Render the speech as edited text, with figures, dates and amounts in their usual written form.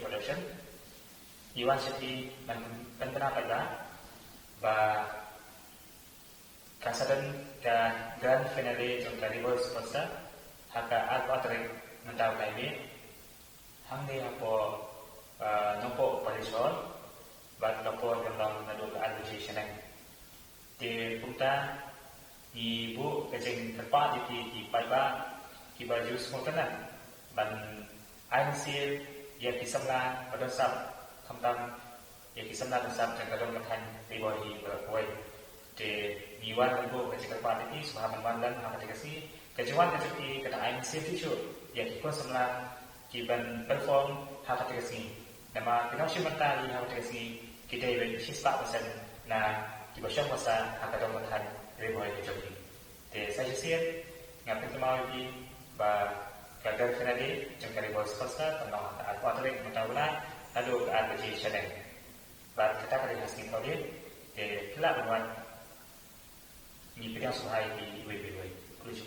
production. Iwan Shetty menpendera pada bah kasadan ke grand finale jangka Ri Bhoi Super Star haka alpa tarik mentau kami hangni hapo nompo polisol bat lopo dalam nadu advertising di punta ibu kecing tempat di paiba kiba jus mungkinan ban ainsil ya kisamla pada sab kamtam ya kisamla sab jangka dong kan Ri Bhoi de niwan ibu kecing tempat ini subhan mandan haka dikasih kejuan kecil kata ainsil future ya kikon samla kiban perform haka dikasih nama kita sih mentari haka dikasih kita even sispa pesan na kiba syam masa haka dong kan Ri Bhoi joki de saya sih ngapain mau di ba gagal finale jangka Ri Bhoi Super Star tentang aku atlet mentaulah lalu ke advertising ba kita kali hasil kau dia de kelak buat ni bidang suhai di Ri Bhoi kulit